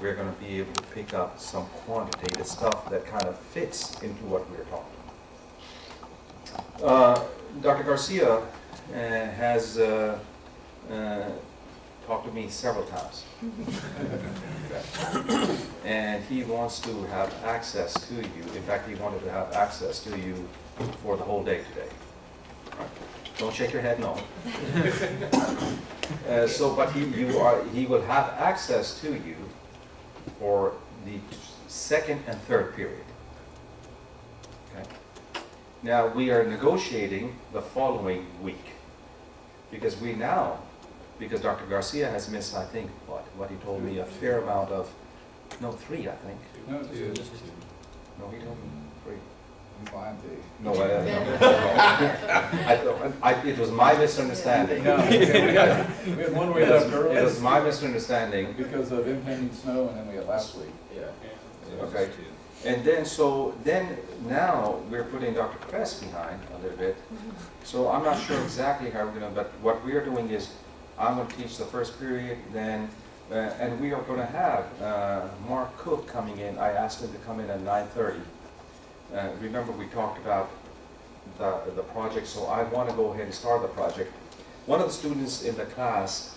we're going to be able to pick up some quantitative stuff that kind of fits into what we're talking about. Dr. Garcia has talked to me several times. And he wants to have access to you. In fact, he wanted to have access to you for the whole day today. Don't shake your head, no. But he will have access to you for the second and third period. Okay. Now we are negotiating the following week because Dr. Garcia has missed, I think, what he told me, a fair amount of, no, 3, I think. No, just 2. No, he told me 3. I'm lying to you. No, it was my misunderstanding. No, we had one we left early. It was my misunderstanding. Because of impending snow, and then we had last week. Yeah. Okay. And then now we're putting Dr. Kress behind a little bit. So I'm not sure exactly how we're going to, but what we're doing is I'm going to teach the first period, then, and we are going to have Mark Cook coming in. I asked him to come in at 9:30. Remember we talked about the project, so I want to go ahead and start the project. One of the students in the class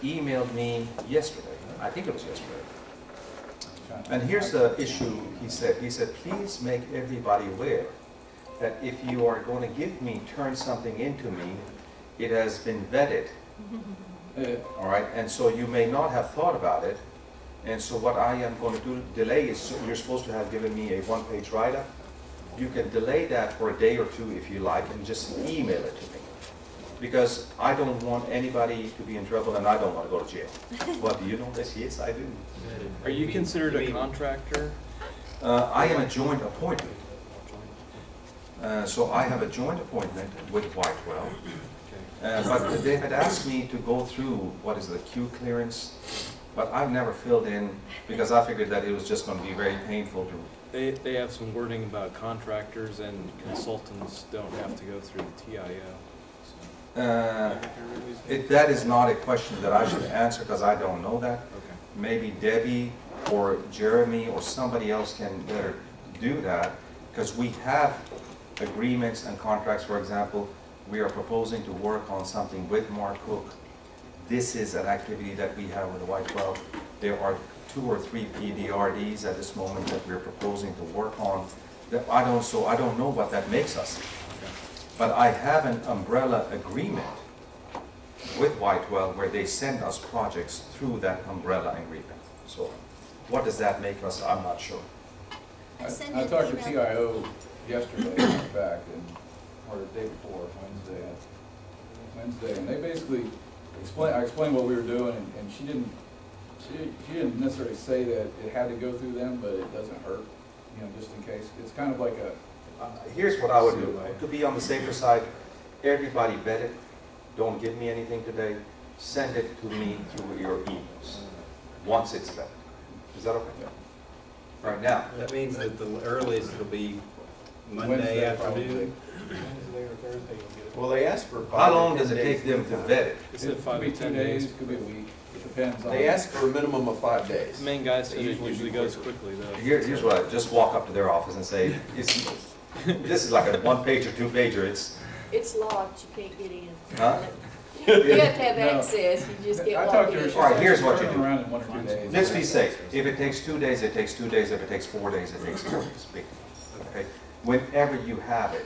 emailed me yesterday. I think it was yesterday. And here's the issue, he said, please make everybody aware that if you are going to turn something into me, it has been vetted. All right, and so you may not have thought about it. And so what I am going to delay is, you're supposed to have given me a 1-page write-up. You can delay that for a day or 2 if you like, and just email it to me. Because I don't want anybody to be in trouble, and I don't want to go to jail. Well, do you know this? Yes, I do. Are you considered a contractor? I am a joint appointment. So I have a joint appointment with Whitewell. But they had asked me to go through, what is the Q clearance? But I've never filled in, because I figured that it was just going to be very painful to. They have some wording about contractors and consultants don't have to go through the TIO. That is not a question that I should answer, because I don't know that. Okay. Maybe Debbie or Jeremy or somebody else can better do that, because we have agreements and contracts. For example, we are proposing to work on something with Mark Cook. This is an activity that we have with the Whitewell. There are 2 or 3 PDRDs at this moment that we're proposing to work on. I don't know what that makes us. But I have an umbrella agreement with Whitewell where they send us projects through that umbrella agreement. So what does that make us? I'm not sure. I talked to TIO yesterday, back, or the day before, Wednesday, and they basically I explained what we were doing, and she didn't necessarily say that it had to go through them, but it doesn't hurt, just in case. It's kind of like a. Here's what I would do. To be on the safer side, everybody vet it. Don't give me anything today. Send it to me through your emails once it's vetted. Is that okay? Yeah. Right now. That means that the earliest will be Monday Wednesday, afternoon. Wednesday or Thursday, you'll get it. Well, they asked for. How long does it take them to vet it? Is it 5 could to be 10 2 days, days? could be a week. It depends on. They asked for a minimum of 5 days. The main guy said They it usually usually do goes quicker. quickly though. Here's what I just walk up to their office and say, this is like a 1-page or 2-pager. It's locked, you can't get in. Huh? You have to have No. access, you just I get talked locked to her. in. She All right, said here's she's what you turning do. around in 1 or 2 days. Let's be safe. If it takes 2 days, it takes 2 days. If it takes 4 days, it takes 4 days. Okay? Whenever you have it,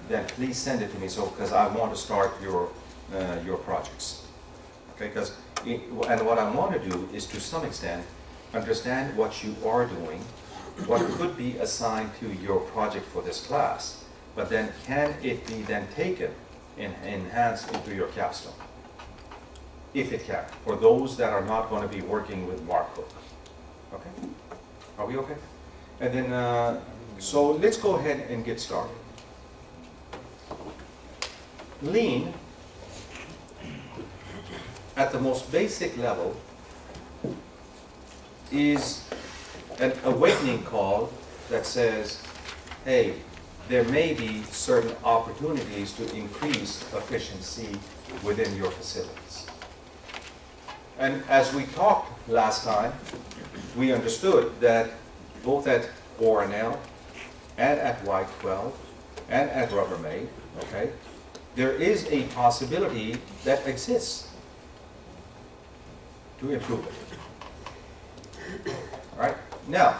then please send it to me, because I want to start your projects. Okay? And what I want to do is, to some extent, understand what you are doing, what could be assigned to your project for this class, but then can it be then taken and enhanced into your capstone? If it can, for those that are not going to be working with Mark Cook. Okay? Are we okay? And then, so let's go ahead and get started. Lean, at the most basic level, is an awakening call that says, hey, there may be certain opportunities to increase efficiency within your facilities. And as we talked last time, we understood that both at ORNL and at Y12 and at Rubbermaid, okay, there is a possibility that exists to improve it. All right, now,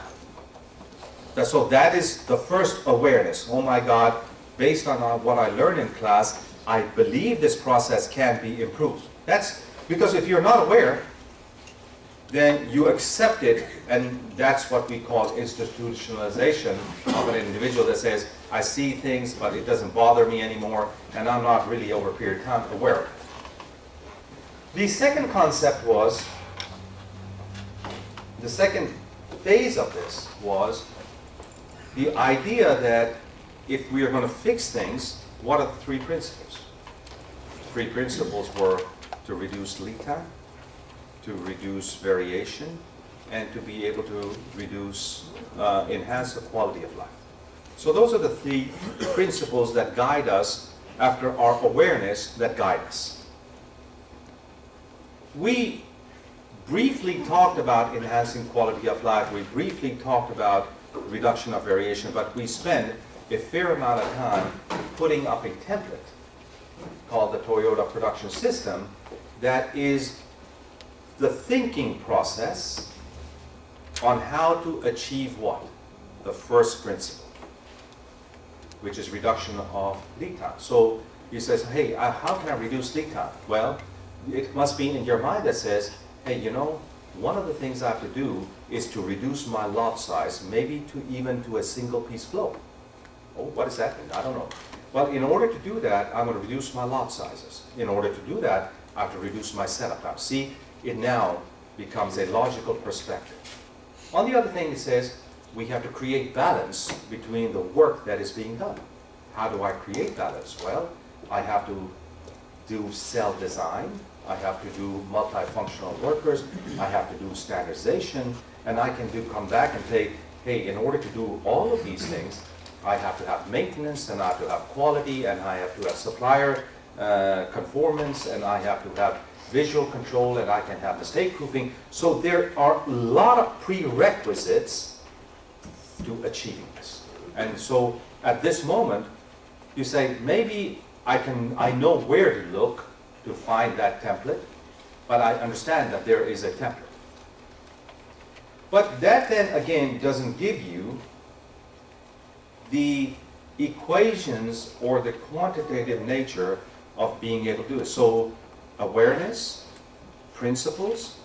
so that is the first awareness. Oh my God, based on what I learned in class, I believe this process can be improved. That's because if you're not aware, then you accept it, and that's what we call institutionalization of an individual that says, I see things, but it doesn't bother me anymore, and I'm not really over a period of time aware of it. The second concept was, the second phase of this was the idea that if we are going to fix things, what are the three principles? Three principles were to reduce lead time, to reduce variation, and to be able to enhance the quality of life. So those are the three principles that guide us after our awareness that guide us. We briefly talked about enhancing quality of life. We briefly talked about reduction of variation, but we spend a fair amount of time putting up a template called the Toyota production system that is the thinking process on how to achieve what? The first principle, which is reduction of lead time. So he says, hey, how can I reduce lead time? Well, it must be in your mind that says, hey, you know, one of the things I have to do is to reduce my lot size, maybe even to a single piece flow. Oh, what does that mean? I don't know. Well, in order to do that, I'm going to reduce my lot sizes. In order to do that, I have to reduce my setup time. See, it now becomes a logical perspective. On the other thing, it says we have to create balance between the work that is being done. How do I create balance? Well, I have to do cell design, I have to do multifunctional workers, I have to do standardization, and I can come back and say, hey, in order to do all of these things, I have to have maintenance, and I have to have quality, and I have to have supplier conformance, and I have to have visual control, and I can have mistake proofing. So there are a lot of prerequisites to achieving this. And so at this moment, you say, maybe I know where to look to find that template, but I understand that there is a template. But that then again doesn't give you the equations or the quantitative nature of being able to do it. So awareness, principles,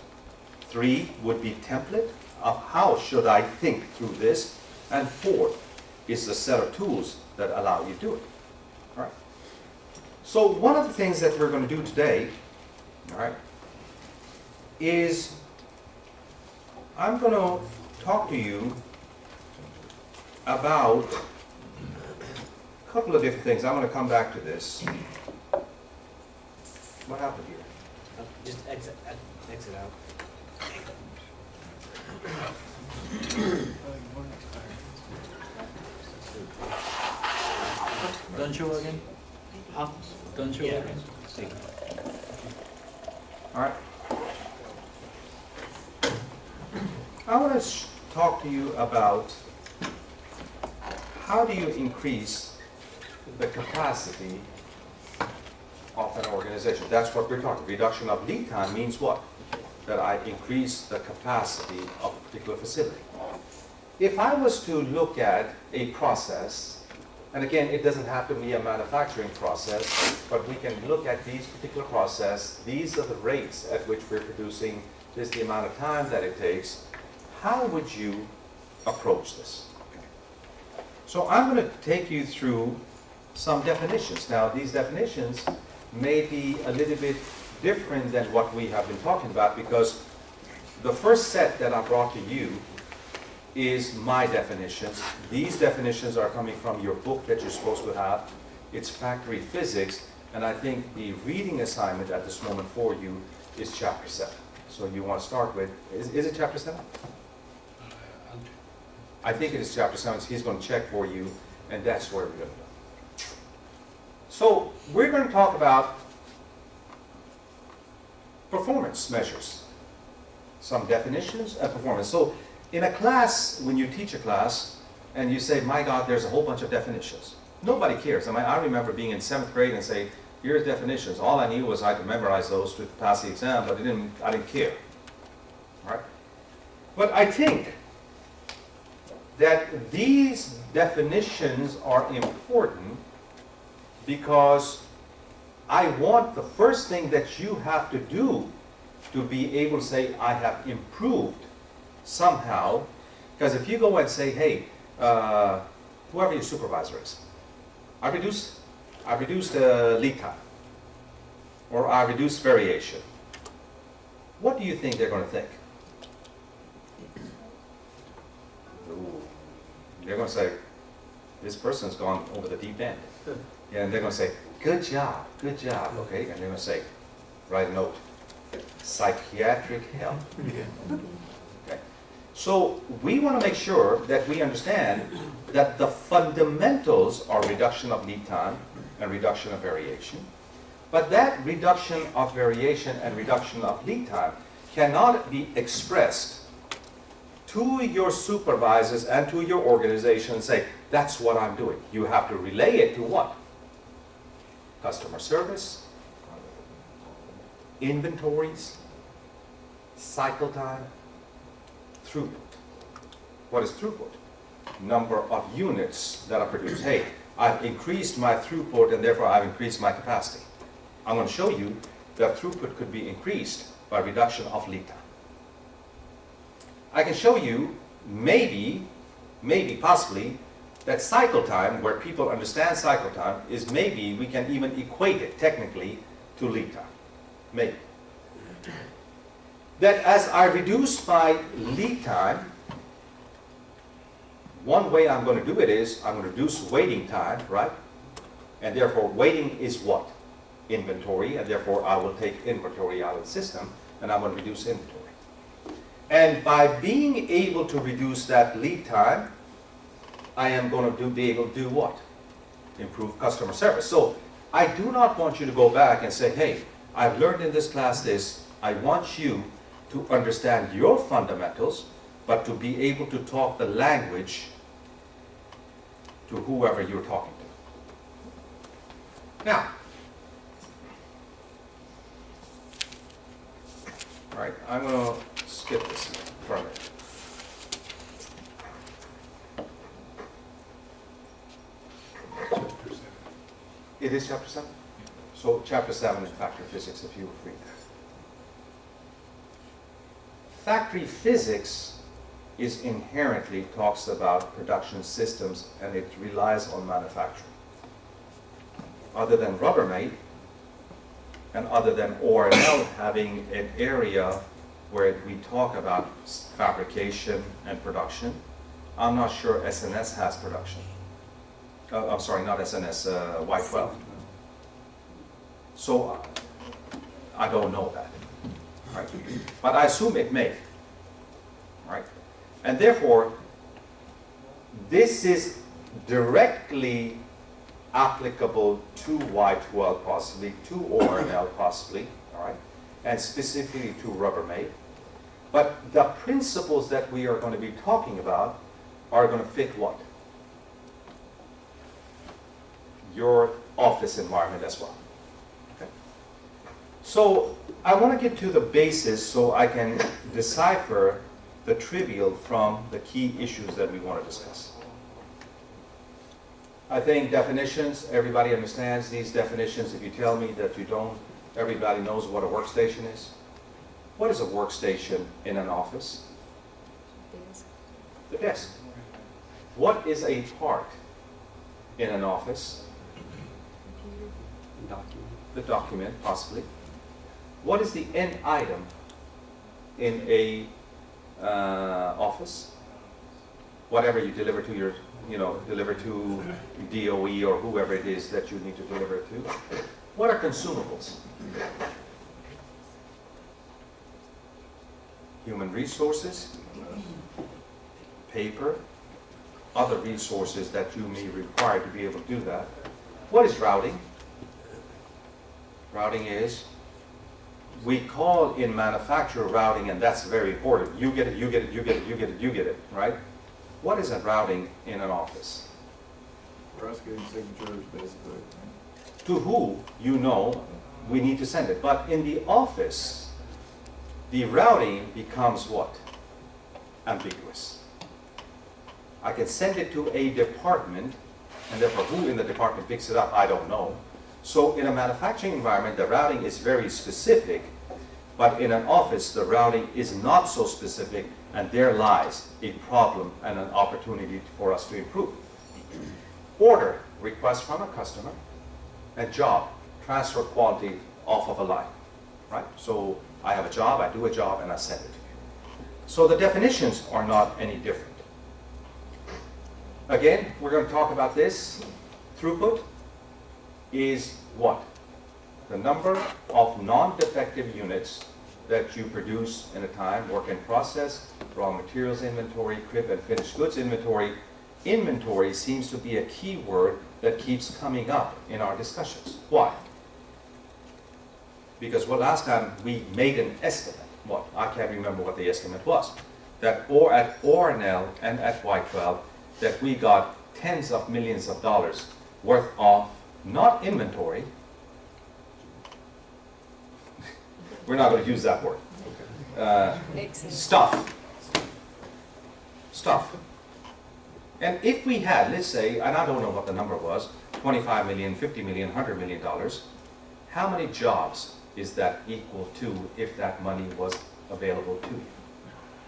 3 would be template of how should I think through this, and 4 is the set of tools that allow you to do it. All right. So one of the things that we're going to do today, all right, is I'm going to talk to you about a couple of different things. I'm going to come back to this. What happened here? Just exit out. Done show again? Huh? Done show Yeah. again? All right. I want to talk to you about how do you increase the capacity of an organization. That's what we're talking. Reduction of lead time means what? That I increase the capacity of a particular facility. If I was to look at a process, and again, it doesn't have to be a manufacturing process, but we can look at these particular process. These are the rates at which we're producing. This is the amount of time that it takes. How would you approach this? So I'm going to take you through some definitions. Now, these definitions may be a little bit different than what we have been talking about, because the first set that I brought to you is my definitions. These definitions are coming from your book that you're supposed to have. It's Factory Physics, and I think the reading assignment at this moment for you is Chapter 7. So you want to start with, is it Chapter 7? I think it is Chapter 7, so he's going to check for you, and that's where we're going to go. So we're going to talk about performance measures. some definitions and performance. So in a class, when you teach a class, and you say, my God, there's a whole bunch of definitions. Nobody cares. I mean, I remember being in 7th grade and say, here's definitions. All I knew was I could memorize those to pass the exam, but I didn't care. All right? But I think that these definitions are important because I want the first thing that you have to do to be able to say, I have improved somehow. Because if you go and say, hey, whoever your supervisor is, I reduced lead time, or I reduced variation. What do you think they're going to think? Ooh, they're going to say, this person's gone over the deep end. And they're going to say, good job, okay? And they're going to say, write a note, psychiatric help. Okay. So we want to make sure that we understand that the fundamentals are reduction of lead time and reduction of variation. But that reduction of variation and reduction of lead time cannot be expressed to your supervisors and to your organization and say, that's what I'm doing. You have to relay it to what? Customer service, inventories, cycle time, throughput. What is throughput? Number of units that are produced. Hey, I've increased my throughput and therefore I've increased my capacity. I'm going to show you that throughput could be increased by reduction of lead time. I can show you maybe, possibly, that cycle time, where people understand cycle time, is maybe we can even equate it technically to lead time. Maybe. That as I reduce my lead time, one way I'm going to do it is I'm going to reduce waiting time, right? And therefore waiting is what? Inventory, and therefore I will take inventory out of the system and I'm going to reduce inventory. And by being able to reduce that lead time, I am going to be able to do what? Improve customer service. So I do not want you to go back and say, hey, I've learned in this class this. I want you to understand your fundamentals, but to be able to talk the language to whoever you're talking to. Now, all right, I'm going to skip this for a minute. It is chapter 7? So chapter 7 is factory physics, if you would read that. Factory physics is inherently talks about production systems and it relies on manufacturing. Other than Rubbermaid and other than O&L having an area where we talk about fabrication and production, I'm not sure SNS has production. I'm sorry, not SNS, Y12. So I don't know that, right? But I assume it may, right? And therefore, this is directly applicable to Y12 possibly, to ORNL possibly, all right? And specifically to Rubbermaid. But the principles that we are going to be talking about are going to fit what? Your office environment as well. Okay? So I want to get to the basis so I can decipher the trivial from the key issues that we want to discuss. I think definitions, everybody understands these definitions. If you tell me that you don't, everybody knows what a workstation is. What is a workstation in an office? The desk. What is a part in an office? The document, possibly. What is the end item in a office? Whatever you deliver to your, deliver to DOE or whoever it is that you need to deliver it to. What are consumables? Human resources, paper, other resources that you may require to be able to do that. What is routing? Routing is we call in manufacturer routing, and that's very important. You get it, you get it, you get it, you get it, you get it, right? What is a routing in an office? For us getting signatures, basically. To who you know we need to send it. But in the office, the routing becomes what? Ambiguous. I can send it to a department, and therefore who in the department picks it up, I don't know. So in a manufacturing environment, the routing is very specific, but in an office, the routing is not so specific, and there lies a problem and an opportunity for us to improve. Order, request from a customer, and job, transfer quality off of a line, right? So I have a job, I do a job, and I send it. So the definitions are not any different. Again, we're going to talk about this. Throughput is what? The number of non-defective units that you produce in a time, work in process, raw materials inventory, crib and finished goods inventory. Inventory seems to be a key word that keeps coming up in our discussions. Why? Because last time we made an estimate. What? I can't remember what the estimate was. That or at ORNL and at Y12, that we got tens of millions of dollars worth of not inventory. We're not going to use that word. Excellent. Stuff. Stuff. And if we had, let's say, and I don't know what the number was, 25 million, 50 million, 100 million dollars, how many jobs is that equal to if that money was available to you?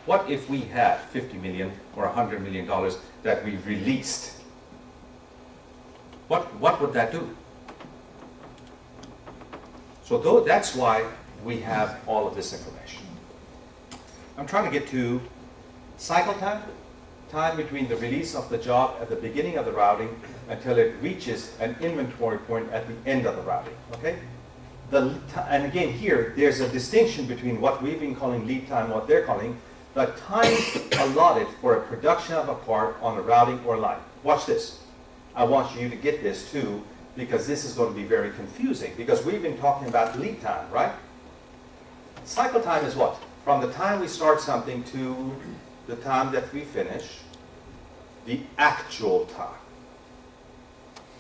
What if we had 50 million or 100 million dollars that we released? What would that do? So that's why we have all of this information. I'm trying to get to cycle time, time between the release of the job at the beginning of the routing until it reaches an inventory point at the end of the routing, okay? And again here, there's a distinction between what we've been calling lead time and what they're calling the time allotted for a production of a part on a routing or line. Watch this. I want you to get this too, because this is going to be very confusing, because we've been talking about lead time, right? Cycle time is what? From the time we start something to the time that we finish, the actual time.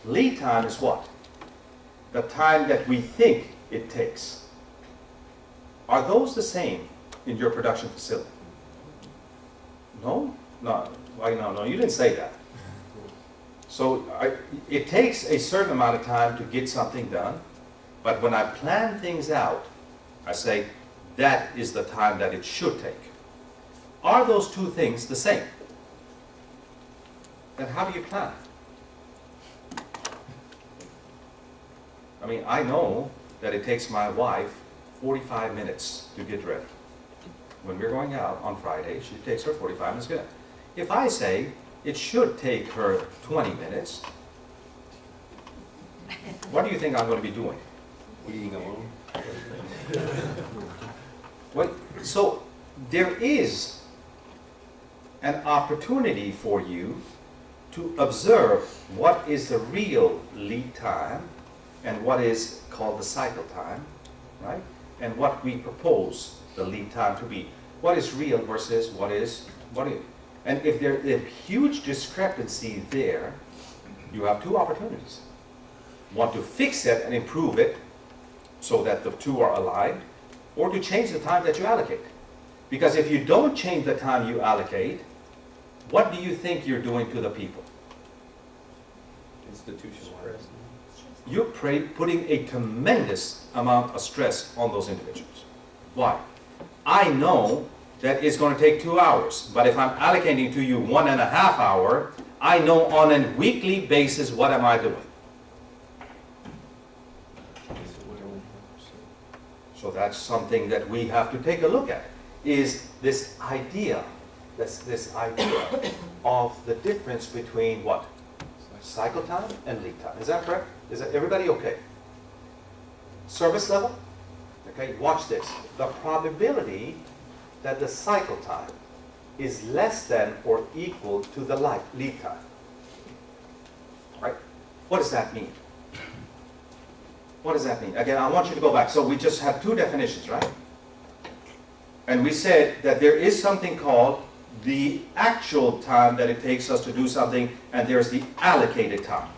Lead time is what? The time that we think it takes. Are those the same in your production facility? No? No, no, you didn't say that. So it takes a certain amount of time to get something done, but when I plan things out, I say that is the time that it should take. Are those two things the same? Then how do you plan? I mean, I know that it takes my wife 45 minutes to get ready. When we're going out on Friday, she takes her 45 minutes to get ready. If I say it should take her 20 minutes, what do you think I'm going to be doing? Eating alone? So there is an opportunity for you to observe what is the real lead time and what is called the cycle time, right? And what we propose the lead time to be. What is real versus what is. And if there's a huge discrepancy there, you have two opportunities. One, to fix it and improve it so that the two are aligned, or to change the time that you allocate. Because if you don't change the time you allocate, what do you think you're doing to the people? Institutional. You're putting a tremendous amount of stress on those individuals. Why? I know that it's going to take 2 hours, but if I'm allocating to you 1.5 hours, I know on a weekly basis what am I doing. So that's something that we have to take a look at, is this idea of the difference between what? Cycle time and lead time. Is that correct? Is that everybody okay? Service level? Okay, watch this. The probability that the cycle time is less than or equal to the lead time. Right? What does that mean? What does that mean? Again, I want you to go back. So we just had two definitions, right? And we said that there is something called the actual time that it takes us to do something, and there's the allocated time.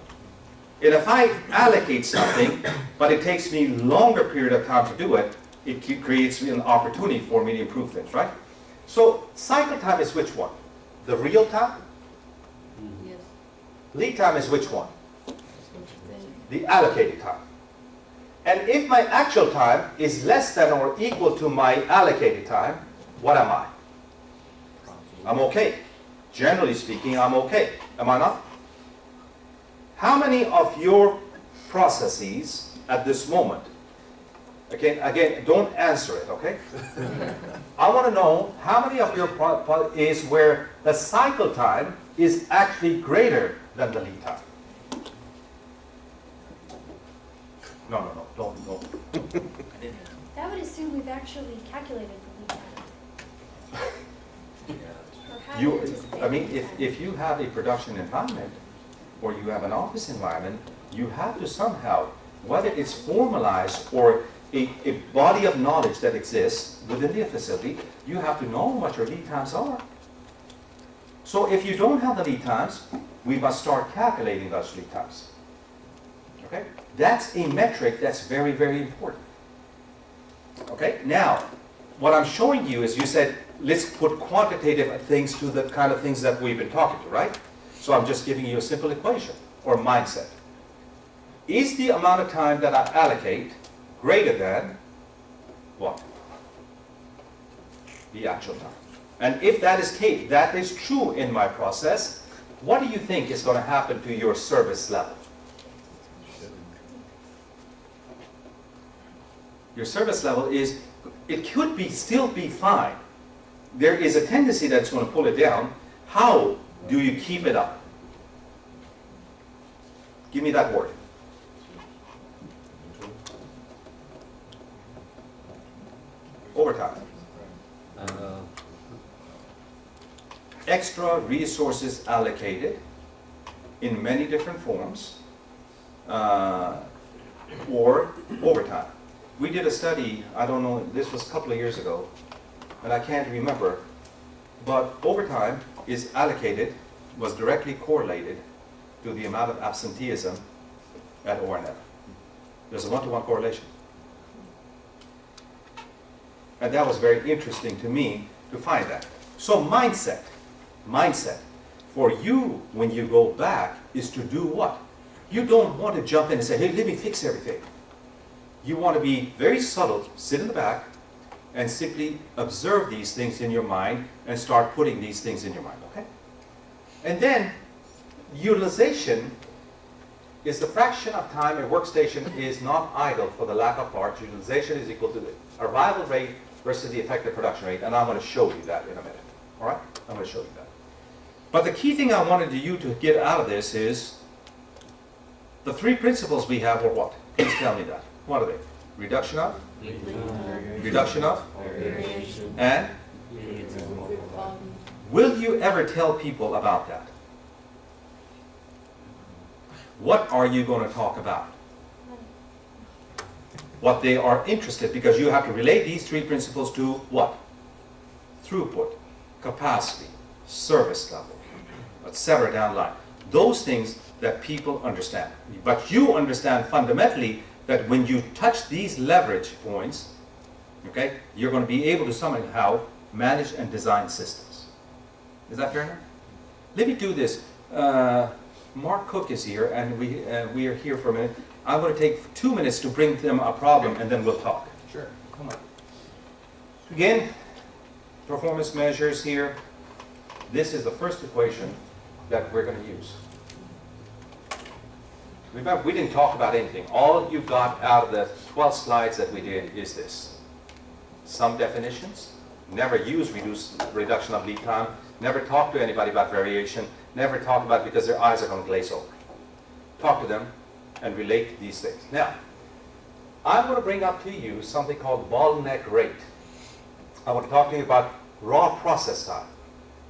And if I allocate something, but it takes me longer period of time to do it, it creates an opportunity for me to improve things, right? So cycle time is which one? The real time? Yes. Lead time is which one? The allocated time. And if my actual time is less than or equal to my allocated time, what am I? I'm okay. Generally speaking, I'm okay. Am I not? How many of your processes at this moment, okay, again, don't answer it, okay? I want to know how many of your is where the cycle time is actually greater than the lead time. No, don't. That would assume we've actually calculated the lead time. Or have anticipated I mean, lead time. if you have a production environment, or you have an office environment, you have to somehow, whether it's formalized or a body of knowledge that exists within the facility, you have to know what your lead times are. So if you don't have the lead times, we must start calculating those lead times. Okay? That's a metric that's very, very important. Okay? Now, what I'm showing you is you said, let's put quantitative things to the kind of things that we've been talking to, right? So I'm just giving you a simple equation or mindset. Is the amount of time that I allocate greater than what? The actual time. And if that is true in my process, what do you think is going to happen to your service level? Your service level is, it could be still be fine. There is a tendency that's going to pull it down. How do you keep it up? Give me that word. Overtime. Extra resources allocated in many different forms, or overtime. We did a study, I don't know, this was a couple of years ago, and I can't remember, but overtime is allocated, was directly correlated to the amount of absenteeism at ORNF. There's a one-to-one correlation. And that was very interesting to me to find that. So mindset for you when you go back is to do what? You don't want to jump in and say, hey, let me fix everything. You want to be very subtle, sit in the back, and simply observe these things in your mind and start putting these things in your mind, okay? And then, utilization is the fraction of time a workstation is not idle for the lack of parts. Utilization is equal to the arrival rate versus the effective production rate, and I'm going to show you that in a minute, all right? I'm going to show you that. But the key thing I wanted you to get out of this is the three principles we have are what? Please tell me that. What are they? Reduction of? Reduction of? Variation. And? Will you ever tell people about that? What are you going to talk about? What they are interested, because you have to relate these three principles to what? Throughput, capacity, service level, etc. down the line. Those things that people understand. But you understand fundamentally that when you touch these leverage points, okay, you're going to be able to somehow manage and design systems. Is that fair enough? Let me do this. Mark Cook is here, and we are here for a minute. I'm going to take 2 minutes to bring them a problem, and then we'll talk. Sure. Come on. Again, performance measures here. This is the first equation that we're going to use. Remember, we didn't talk about anything. All you've got out of the 12 slides that we did is this. Some definitions. Never use reduction of lead time. Never talk to anybody about variation. Never talk about it because their eyes are going to glaze over. Talk to them and relate these things. Now, I'm going to bring up to you something called bottleneck rate. I want to talk to you about raw process time.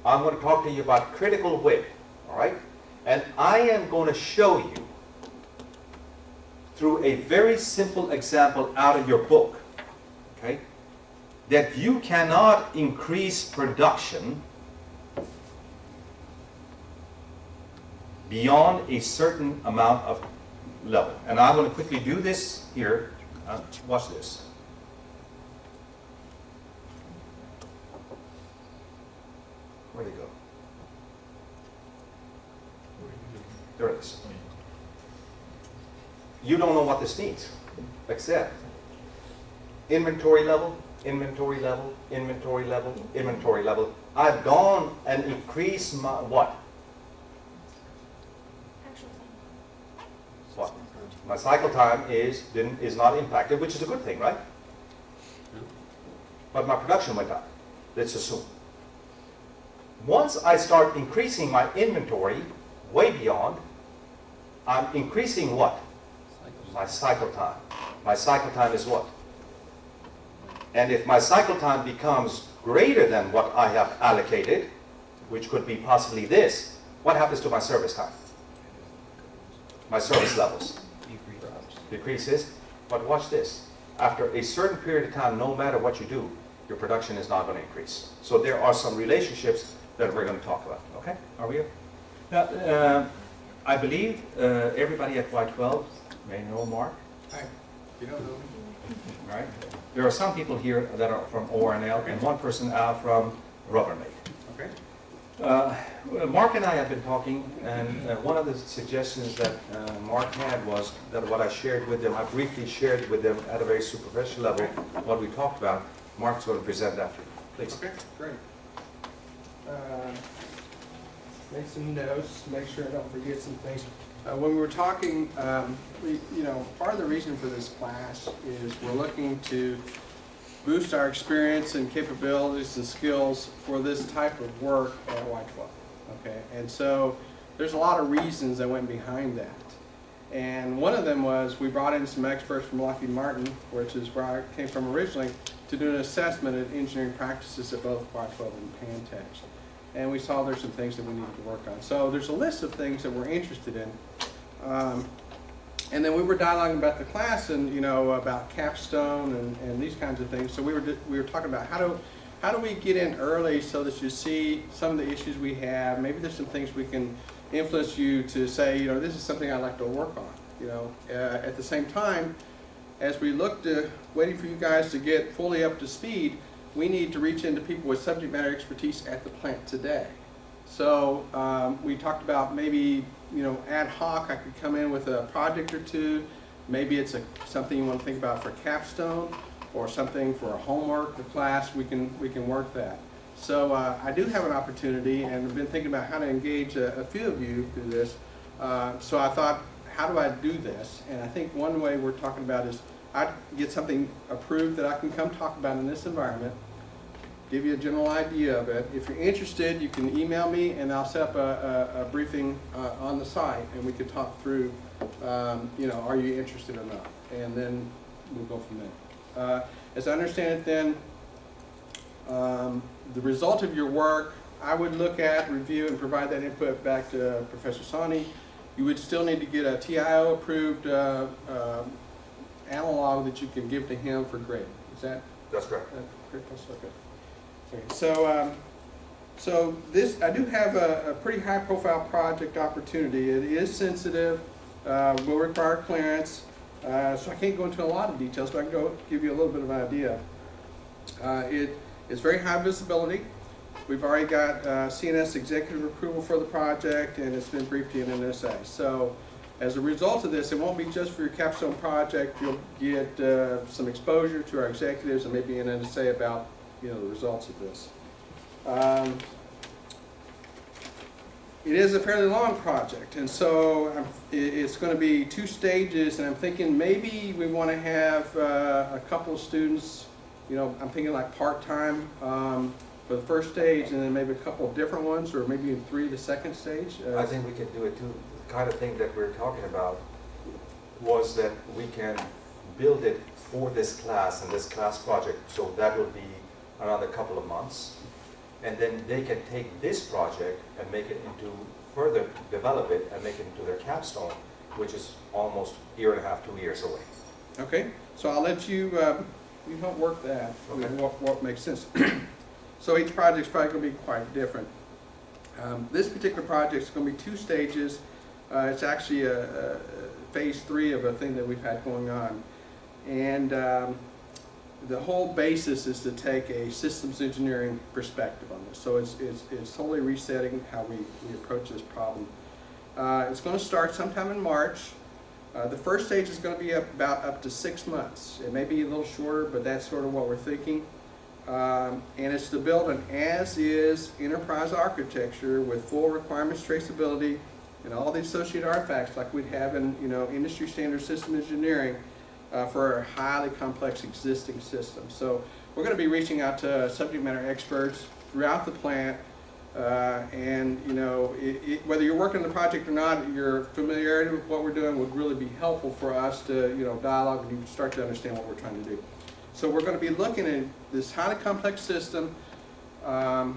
I'm going to talk to you about critical width, all right? And I am going to show you through a very simple example out of your book, okay, that you cannot increase production beyond a certain amount of level. And I'm going to quickly do this here. Watch this. Where'd it go? There it is. You don't know what this means, except inventory level, inventory level, inventory level, inventory level. I've gone and increased my what? Actual time. What? My cycle time is not impacted, which is a good thing, right? But my production went up, let's assume. Once I start increasing my inventory way beyond, I'm increasing what? My cycle time. My cycle time is what? And if my cycle time becomes greater than what I have allocated, which could be possibly this, what happens to my service time? My service levels decreases. But watch this. After a certain period of time, no matter what you do, your production is not going to increase. So there are some relationships that we're going to talk about. Okay? Are we here? Now, I believe everybody at Y12 may know Mark. Hi. You don't know me? Right? There are some people here that are from ORNL and one person out from Rubbermaid. Okay. Mark and I have been talking, and one of the suggestions that Mark had was that what I shared with them, I briefly shared with them at a very superficial level what we talked about. Mark's going to present that to you. Please. Okay, great. Make some notes, make sure I don't forget some things. When we were talking, part of the reason for this class is we're looking to boost our experience and capabilities and skills for this type of work at Y12. Okay, and so there's a lot of reasons that went behind that. And one of them was we brought in some experts from Lockheed Martin, which is where I came from originally, to do an assessment of engineering practices at both Y12 and Pantex. And we saw there's some things that we needed to work on. So there's a list of things that we're interested in. And then we were dialoguing about the class and, about capstone and these kinds of things. So we were talking about how do we get in early so that you see some of the issues we have. Maybe there's some things we can influence you to say, this is something I'd like to work on. At the same time, as we look to waiting for you guys to get fully up to speed, we need to reach into people with subject matter expertise at the plant today. So we talked about maybe, ad hoc, I could come in with a project or two. Maybe it's something you want to think about for capstone or something for a homework, the class, we can work that. So I do have an opportunity, and I've been thinking about how to engage a few of you through this. So I thought, how do I do this? And I think one way we're talking about is I'd get something approved that I can come talk about in this environment, give you a general idea of it. If you're interested, you can email me and I'll set up a briefing on the site and we could talk through, are you interested or not? And then we'll go from there. As I understand it then, the result of your work, I would look at, review, and provide that input back to Professor Sani. You would still need to get a TIO approved analog that you can give to him for grading. Is that? That's correct. Correct? Okay. So this, I do have a pretty high profile project opportunity. It is sensitive, will require clearance, so I can't go into a lot of details, but I can give you a little bit of an idea. It is very high visibility. We've already got CNS executive approval for the project, and it's been briefed in NSA. So as a result of this, it won't be just for your capstone project. You'll get some exposure to our executives and maybe an NSA about the results of this. It is a fairly long project, and so it's going to be 2 stages, and I'm thinking maybe we want to have a couple of students, I'm thinking like part-time for the first stage, and then maybe a couple of different ones, or maybe 3 the second stage. I think we can do it too. The kind of thing that we're talking about was that we can build it for this class and this class project, so that will be another couple of months. And then they can take this project and make it into, further develop it and make it into their capstone. which is almost a year and a half, 2 years away. Okay, so I'll let you, you help work that, Okay. what makes sense. So each project's probably gonna be quite different. This particular project's gonna be 2 stages. It's actually a phase 3 of a thing that we've had going on. And the whole basis is to take a systems engineering perspective on this. So it's totally resetting how we approach this problem. It's gonna start sometime in March. The first stage is going to be about up to 6 months. It may be a little shorter, but that's sort of what we're thinking. And it's to build an as-is enterprise architecture with full requirements traceability and all the associated artifacts like we'd have in industry standard system engineering for a highly complex existing system. So we're going to be reaching out to subject matter experts throughout the plant. And whether you're working on the project or not, your familiarity with what we're doing would really be helpful for us to dialogue and you can start to understand what we're trying to do. So we're going to be looking at this highly complex system, how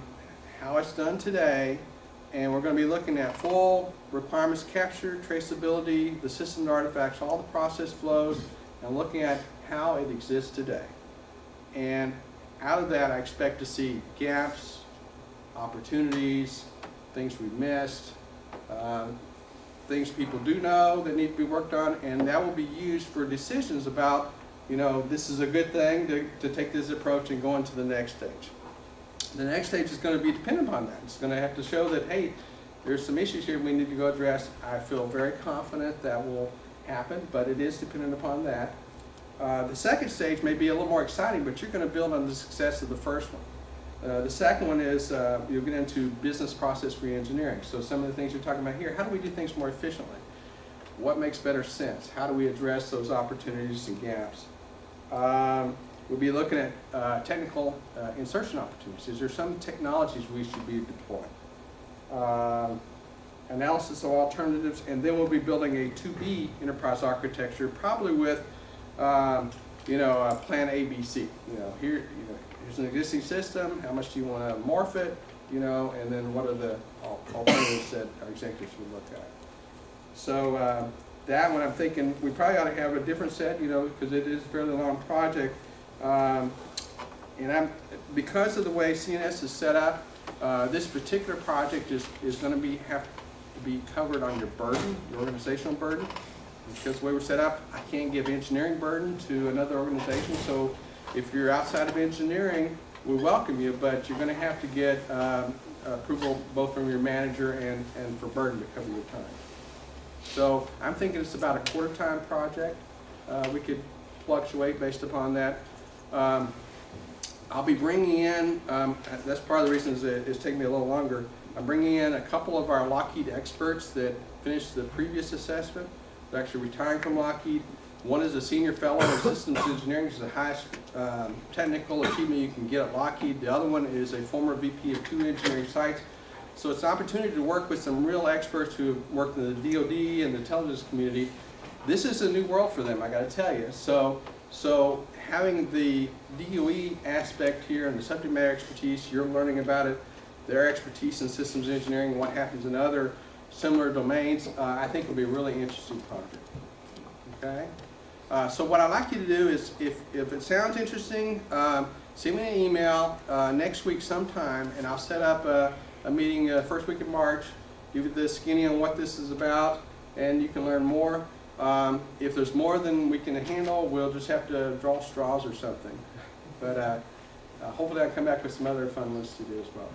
it's done today, and we're going to be looking at full requirements capture, traceability, the system artifacts, all the process flows, and looking at how it exists today. And out of that, I expect to see gaps, opportunities, things we've missed, things people do know that need to be worked on, and that will be used for decisions about, this is a good thing to take this approach and go into the next stage. The next stage is going to be dependent upon that. It's going to have to show that, hey, there's some issues here we need to go address. I feel very confident that will happen, but it is dependent upon that. The second stage may be a little more exciting, but you're going to build on the success of the first one. The second one is you'll get into business process re-engineering. So some of the things you're talking about here, how do we do things more efficiently? What makes better sense? How do we address those opportunities and gaps? We'll be looking at technical insertion opportunities. Is there some technologies we should be deploying? Analysis of alternatives, and then we'll be building a 2B enterprise architecture, probably with plan ABC. Here's an existing system, how much do you want to morph it, and then what are the alternatives that our executives would look at. So that one I'm thinking we probably ought to have a different set, because it is a fairly long project. And because of the way CNS is set up, this particular project is going to have to be covered on your burden, your organizational burden. Because the way we're set up, I can't give engineering burden to another organization, so if you're outside of engineering, we welcome you, but you're going to have to get approval both from your manager and for burden to cover your time. So I'm thinking it's about a quarter-time project. We could fluctuate based upon that. I'll be bringing in, that's part of the reason it's taking me a little longer, I'm bringing in a couple of our Lockheed experts that finished the previous assessment. They're actually retiring from Lockheed. One is a senior fellow in systems engineering, which is the highest technical achievement you can get at Lockheed. The other one is a former VP of 2 engineering sites. So it's an opportunity to work with some real experts who have worked in the DoD and the intelligence community. This is a new world for them, I got to tell you. So having the DOE aspect here and the subject matter expertise, you're learning about it, their expertise in systems engineering, what happens in other similar domains, I think will be a really interesting project. Okay? So what I'd like you to do is, if it sounds interesting, send me an email next week sometime, and I'll set up a meeting first week of March, give you the skinny on what this is about, and you can learn more. If there's more than we can handle, we'll just have to draw straws or something. But hopefully I'll come back with some other fun ones to do as well.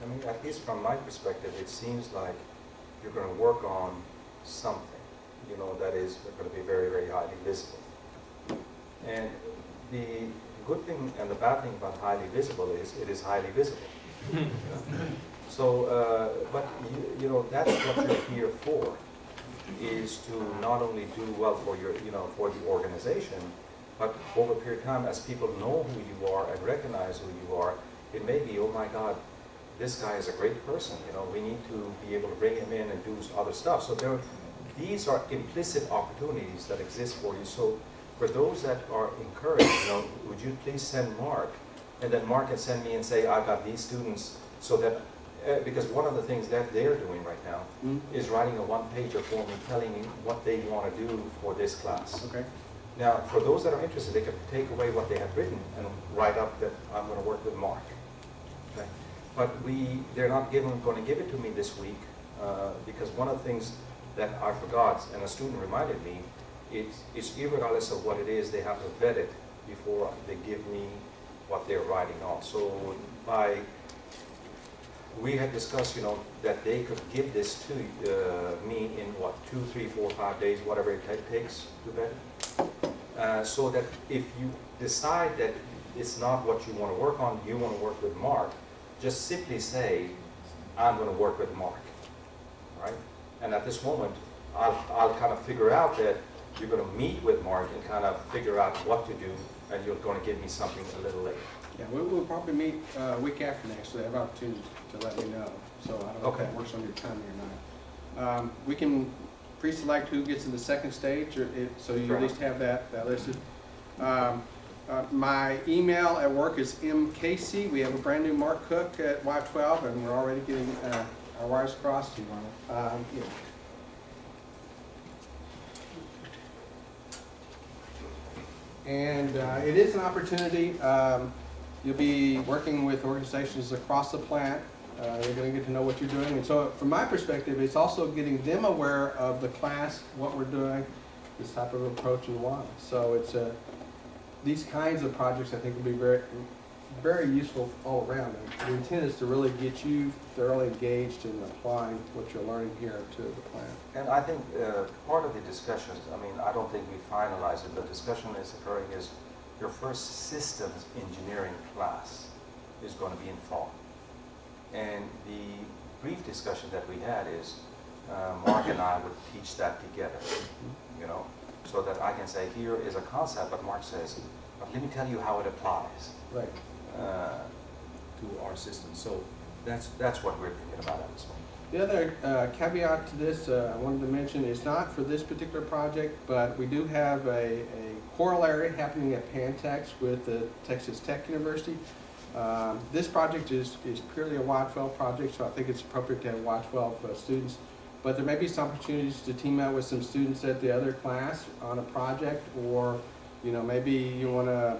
I mean, at least from my perspective, it seems like you're going to work on something, that is going to be very, very highly visible. And the good thing and the bad thing about highly visible is it is highly visible. So, but that's what you're here for, is to not only do well for your, for the organization, but over a period of time, as people know who you are and recognize who you are, it may be, oh my God, this guy is a great person. We need to be able to bring him in and do other stuff. So these are implicit opportunities that exist for you. So for those that are encouraged, would you please send Mark, and then Mark can send me and say, I've got these students, so that, because one of the things that they're doing right now Hmm? is writing a one-pager for me, telling me what they want to do for this class. Okay, Now, for those that are interested, they can take away what they have written and write up that I'm going to work with Mark. Okay? But they're not going to give it to me this week, because one of the things that I forgot, and a student reminded me, it's irregardless of what it is, they have to vet it before they give me what they're writing on. So we had discussed, that they could give this to me in 2, 3, 4, 5 days, whatever it takes to vet it. So that if you decide that it's not what you want to work on, you want to work with Mark, just simply say, I'm going to work with Mark, right? And at this moment, I'll kind of figure out that you're going to meet with Mark and kind of figure out what to do, and you're going to give me something a little later. yeah, we'll probably meet week after next, so they have opportunity to let me know. So I don't know if Okay. that works on your timing or not. We can pre-select who gets to the second stage, so you at least have that listed. My email at work is mcasey. We have a brand new Mark Cook at Y12, and we're already getting our wires crossed. Yeah. And it is an opportunity. You'll be working with organizations across the plant. They're going to get to know what you're doing. And so from my perspective, it's also getting them aware of the class, what we're doing, this type of approach and why. So it's these kinds of projects I think will be very, very useful all around. And the intent is to really get you thoroughly engaged in applying what you're learning here to the plant. And I think part of the discussions, I don't think we finalized it, the discussion is occurring is your first systems engineering class is going to be in fall. And the brief discussion that we had is Mark and I would teach that together, so that I can say, here is a concept, but Mark says, but let me tell you how it applies Right. to our system. So that's what we're thinking about at this point. The other caveat to this I wanted to mention is not for this particular project, but we do have a corollary happening at Pantex with the Texas Tech University. This project is purely a Y12 project, so I think it's appropriate to have Y12 students. But there may be some opportunities to team out with some students at the other class on a project, or maybe you want to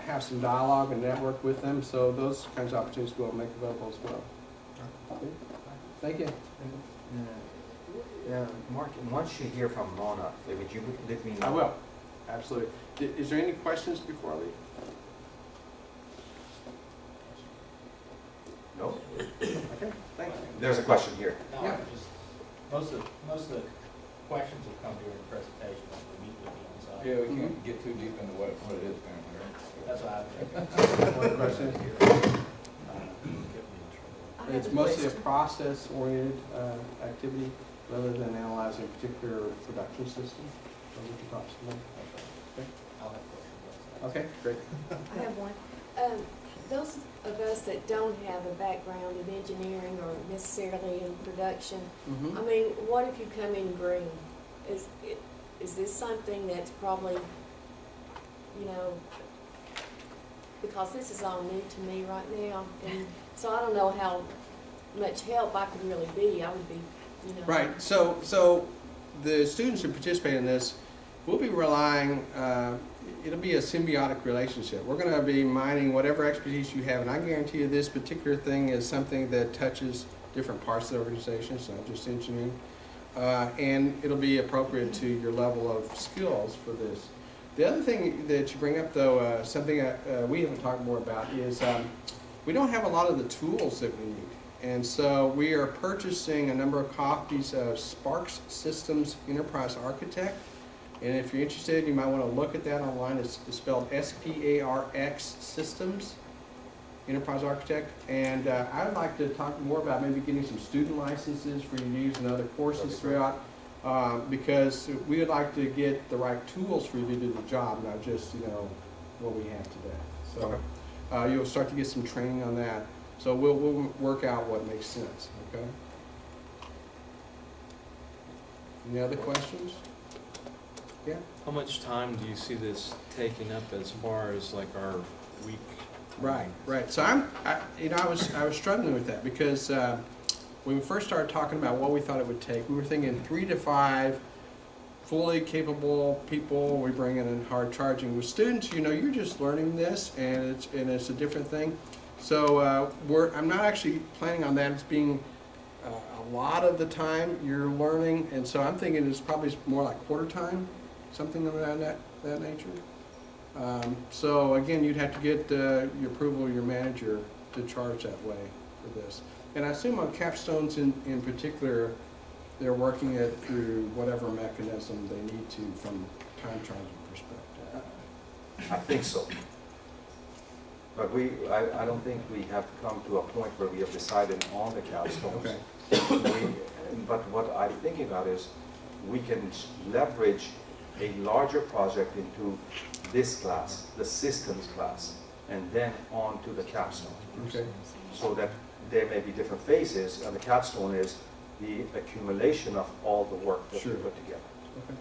have some dialogue and network with them. So those kinds of opportunities we'll make available as well. Okay. Thank you. Mark, once you hear from Mona, would you let me know? I will, absolutely. Is there any questions before I leave? No? Okay, thank you. There's a question here. No, Yeah. just, most of the questions will come during the presentation when we meet with you on site. Yeah, we can't get too deep into what it is, apparently, right? That's what I think. One question? I have It's a mostly a question. process-oriented activity rather than analyzing a particular production system. Or what you talk about. I'll have questions. Okay, great. I have one. Those of us that don't have a background in engineering or necessarily in production, Mhm. I mean, what if you come in green? Is this something that's probably, because this is all new to me right now, and so I don't know how much help I could really be. I would be, Right, so the students who participate in this will be relying, it'll be a symbiotic relationship. We're gonna be mining whatever expertise you have, and I guarantee you this particular thing is something that touches different parts of the organization, it's not just engineering. And it'll be appropriate to your level of skills for this. The other thing that you bring up though, something we haven't talked more about is we don't have a lot of the tools that we need. And so we are purchasing a number of copies of Sparks Systems Enterprise Architect. And if you're interested, you might want to look at that online. It's spelled SPARX Systems Enterprise Architect. And I'd like to talk more about maybe getting some student licenses for you to use in other courses throughout, because we would like to get the right tools for you to do the job, not just what we have today. So you'll start to get some training on that. So we'll work out what makes sense. Okay. Any other questions? Yeah. How much time do you see this taking up as far as like our week Right, right. So I was struggling with that because when we first started talking about what we thought it would take, we were thinking 3 to 5 fully capable people we bring in hard charging. With students, you're just learning this, and it's a different thing. So I'm not actually planning on that as being a lot of the time you're learning, and so I'm thinking it's probably more like quarter time, something of that nature. So again, you'd have to get your approval of your manager to charge that way for this. And I assume on capstones in particular, they're working it through whatever mechanism they need to from time charging perspective. I think so. But I don't think we have come to a point where we have decided on the capstones. Okay. But what I'm thinking about is we can leverage a larger project into this class, the systems class, and then on to the capstone. Okay. So that there may be different phases, and the capstone is the accumulation of all the work that we Sure. put together. Okay.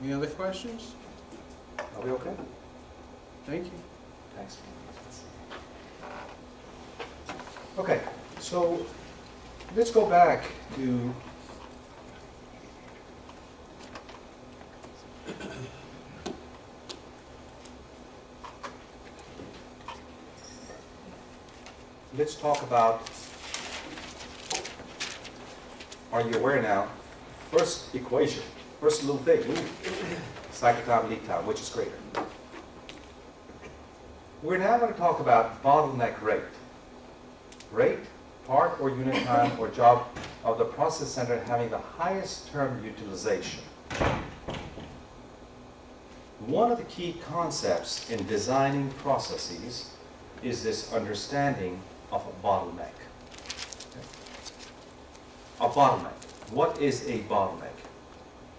Any other questions? Are we okay? Thank you. Thanks. Okay, so let's go back to let's talk about, are you aware now, first equation, first little thing, cycle time, lead time, which is greater? We're now going to talk about bottleneck rate. Rate, part or unit time or job of the process center having the highest term utilization. One of the key concepts in designing processes is this understanding of a bottleneck. A bottleneck. What is a bottleneck?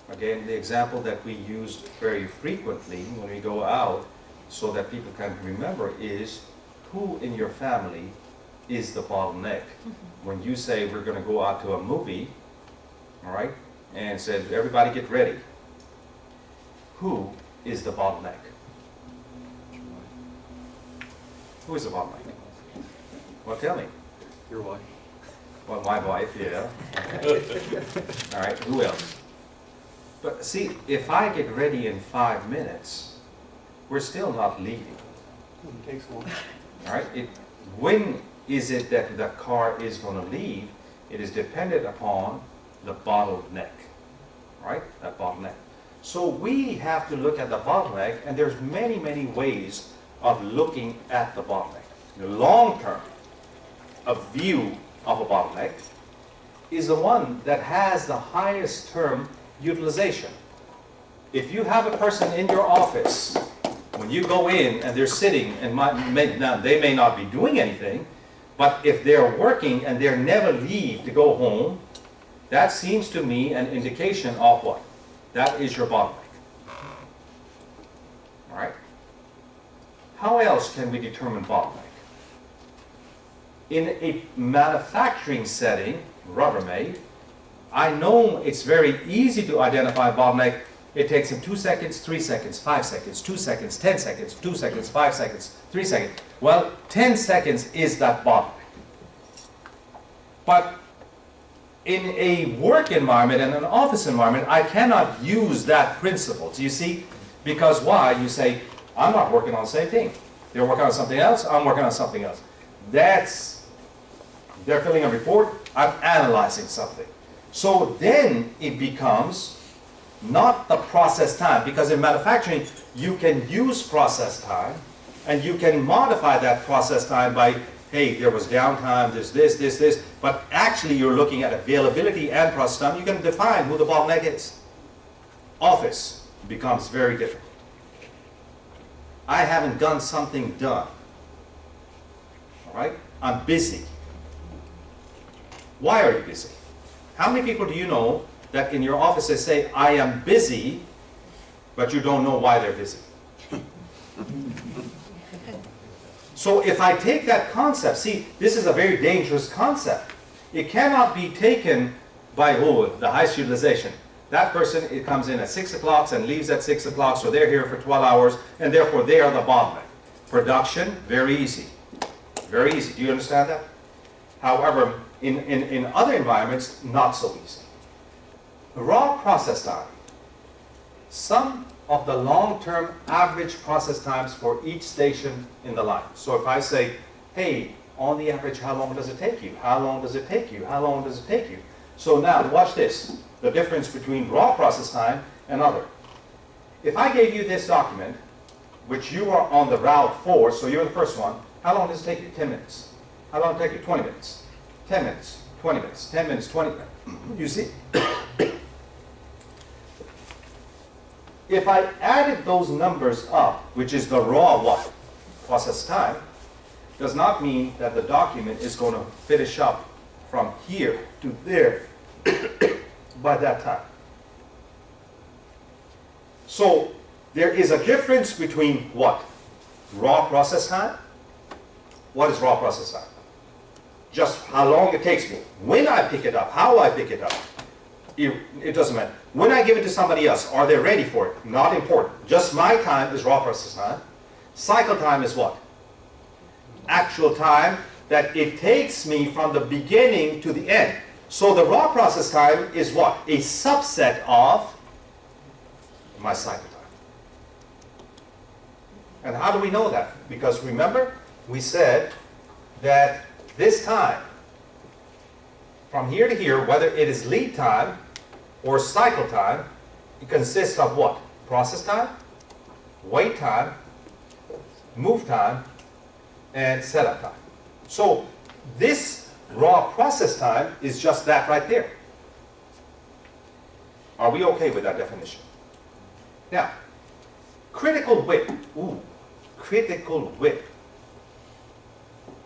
Again, the example that we use very frequently when we go out so that people can remember is who in your family is the bottleneck. When you say we're going to go out to a movie, all right, and said everybody get ready, who is the bottleneck? Who is the bottleneck? Well, tell me. Your wife. Well, my wife, yeah. Okay. All right, who else? But see, if I get ready in 5 minutes, we're still not leaving. It takes long. All right, when is it that the car is going to leave? It is dependent upon the bottleneck, right? That bottleneck. So we have to look at the bottleneck, and there's many, many ways of looking at the bottleneck. The long term, a view of a bottleneck is the one that has the highest term utilization. If you have a person in your office, when you go in and they're sitting and now they may not be doing anything, but if they're working and they never leave to go home, that seems to me an indication of what? That is your bottleneck. All right? How else can we determine bottleneck? In a manufacturing setting, Rubbermaid, I know it's very easy to identify bottleneck. It takes them 2 seconds, 3 seconds, 5 seconds, 2 seconds, 10 seconds, 2 seconds, 5 seconds, 3 seconds. Well, 10 seconds is that bottleneck. But in a work environment and an office environment, I cannot use that principle. Do you see? Because why? You say, I'm not working on the same thing. They're working on something else, I'm working on something else. They're filling a report, I'm analyzing something. So then it becomes not the process time, because in manufacturing, you can use process time, and you can modify that process time by, hey, there was downtime, there's this, but actually you're looking at availability and process time. You can define who the bottleneck is. Office becomes very different. I haven't done something done. All right? I'm busy. Why are you busy? How many people do you know that in your offices say, I am busy, but you don't know why they're busy? So if I take that concept, see, this is a very dangerous concept. It cannot be taken by, the highest utilization. That person, it comes in at 6 o'clock and leaves at 6 o'clock, so they're here for 12 hours, and therefore they are the bottleneck. Production, very easy. Very easy. Do you understand that? However, in other environments, not so easy. Raw process time. Some of the long-term average process times for each station in the line. So if I say, hey, on the average, how long does it take you? How long does it take you? How long does it take you? So now, watch this. The difference between raw process time and other. If I gave you this document, which you are on the route for, so you're the first one, how long does it take you? 10 minutes. How long does it take you? 20 minutes. 10 minutes, 20 minutes, 10 minutes, 20 minutes. You see? If I added those numbers up, which is the raw what? Process time, does not mean that the document is going to finish up from here to there by that time. So there is a difference between what? Raw process time. What is raw process time? Just how long it takes me. When I pick it up, how I pick it up. It doesn't matter. When I give it to somebody else, are they ready for it? Not important. Just my time is raw process time. Cycle time is what? Actual time that it takes me from the beginning to the end. So the raw process time is what? A subset of my cycle time. And how do we know that? Because remember, we said that this time, from here to here, whether it is lead time or cycle time, it consists of what? Process time, wait time, move time, and setup time. So this raw process time is just that right there. Are we okay with that definition? Now, critical whip. Ooh, critical whip.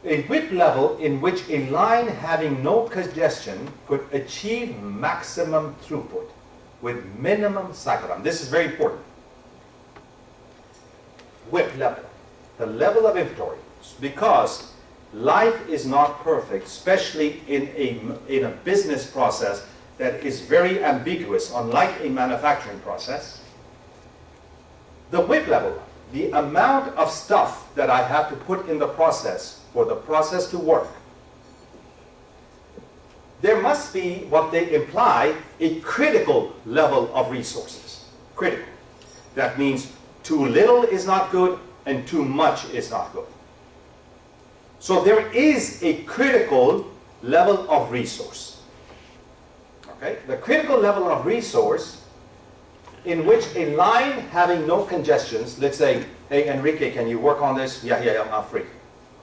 A whip level in which a line having no congestion could achieve maximum throughput with minimum cycle time. This is very important. Whip level, the level of inventory, because life is not perfect, especially in a business process that is very ambiguous, unlike a manufacturing process. The whip level, the amount of stuff that I have to put in the process for the process to work, there must be what they imply a critical level of resources. Critical. That means too little is not good and too much is not good. So there is a critical level of resource. Okay? The critical level of resource in which a line having no congestions, let's say, hey Enrique, can you work on this? Yeah, I'm free.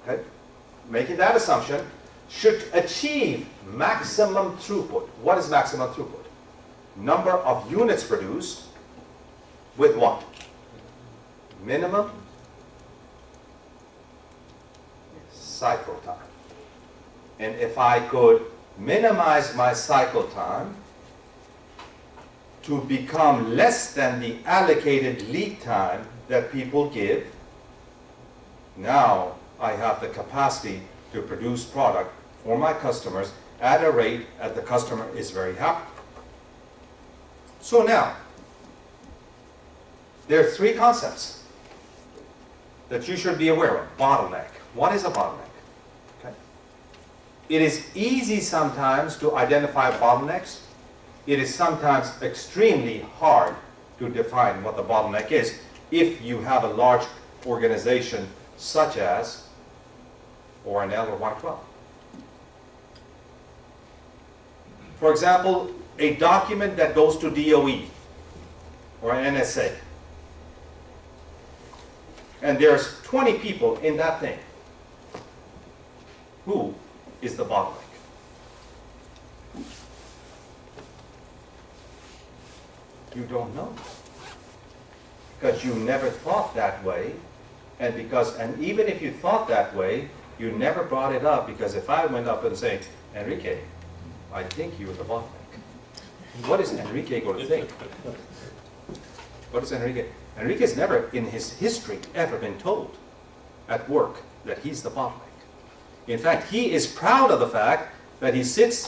Okay? Making that assumption, should achieve maximum throughput. What is maximum throughput? Number of units produced with what? Minimum cycle time. And if I could minimize my cycle time to become less than the allocated lead time that people give, now I have the capacity to produce product for my customers at a rate that the customer is very happy. So now, there are three concepts that you should be aware of. Bottleneck. What is a bottleneck? Okay. It is easy sometimes to identify bottlenecks. It is sometimes extremely hard to define what the bottleneck is if you have a large organization such as ORNL or 112. For example, a document that goes to DOE or NSA, and there's 20 people in that thing. Who is the bottleneck? You don't know. Because you never thought that way, and even if you thought that way, you never brought it up, because if I went up and say, Enrique, I think you're the bottleneck. What is Enrique going to think? What is Enrique? Enrique's never in his history ever been told at work that he's the bottleneck. In fact, he is proud of the fact that he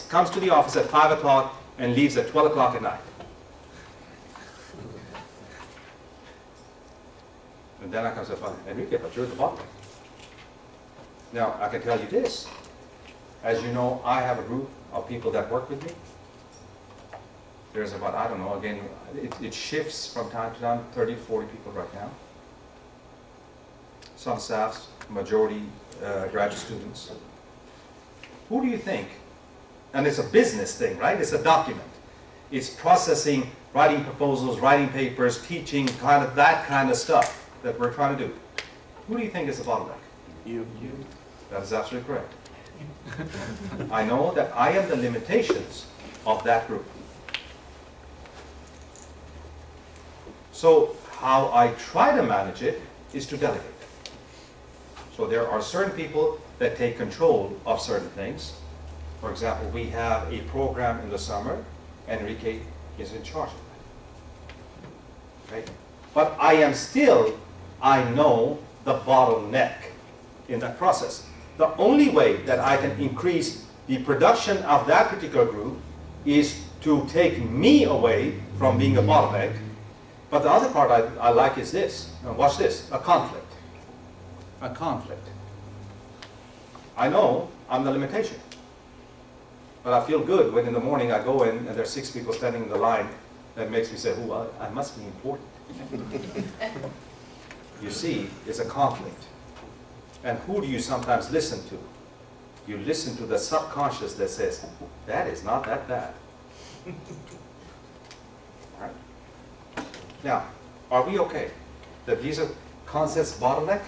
comes to the office at 5 o'clock and leaves at 12 o'clock at night. And then I come and say, "Well, Enrique, but you're the bottleneck." Now, I can tell you this. As you know, I have a group of people that work with me. There's about, I don't know, again, it shifts from time to time, 30, 40 people right now. Some staffs, majority graduate students. Who do you think? And it's a business thing, right? It's a document. It's processing, writing proposals, writing papers, teaching, kind of that kind of stuff that we're trying to do. Who do you think is the bottleneck? You. That is absolutely correct. I know that I am the limitations of that group. So how I try to manage it is to delegate. So there are certain people that take control of certain things. For example, we have a program in the summer, Enrique is in charge of that. Okay? But I am still, I know, the bottleneck in that process. The only way that I can increase the production of that particular group is to take me away from being a bottleneck. But the other part I like is this. Now watch this, a conflict. A conflict. I know I'm the limitation. But I feel good when in the morning I go in and there's 6 people standing in the line. That makes me say, oh, I must be important. You see, it's a conflict. And who do you sometimes listen to? You listen to the subconscious that says, that is not that bad. All right. Now, are we okay that these are concepts: bottleneck,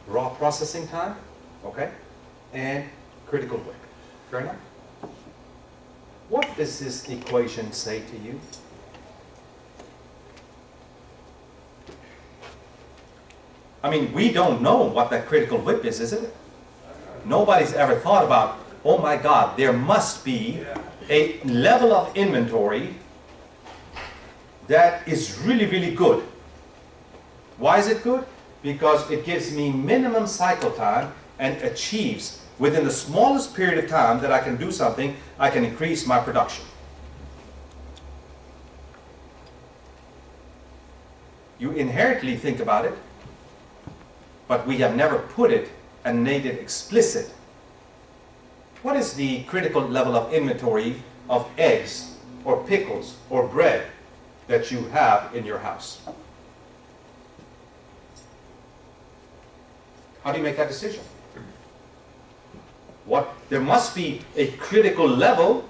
raw processing time, okay, and critical whip? Fair enough? What does this equation say to you? I mean, we don't know what that critical whip is, isn't it? Nobody's ever thought about, oh my God, there must be a level of inventory that is really, really good. Why is it good? Because it gives me minimum cycle time and achieves within the smallest period of time that I can do something, I can increase my production. You inherently think about it, but we have never put it and made it explicit. What is the critical level of inventory of eggs or pickles or bread that you have in your house? How do you make that decision? There must be a critical level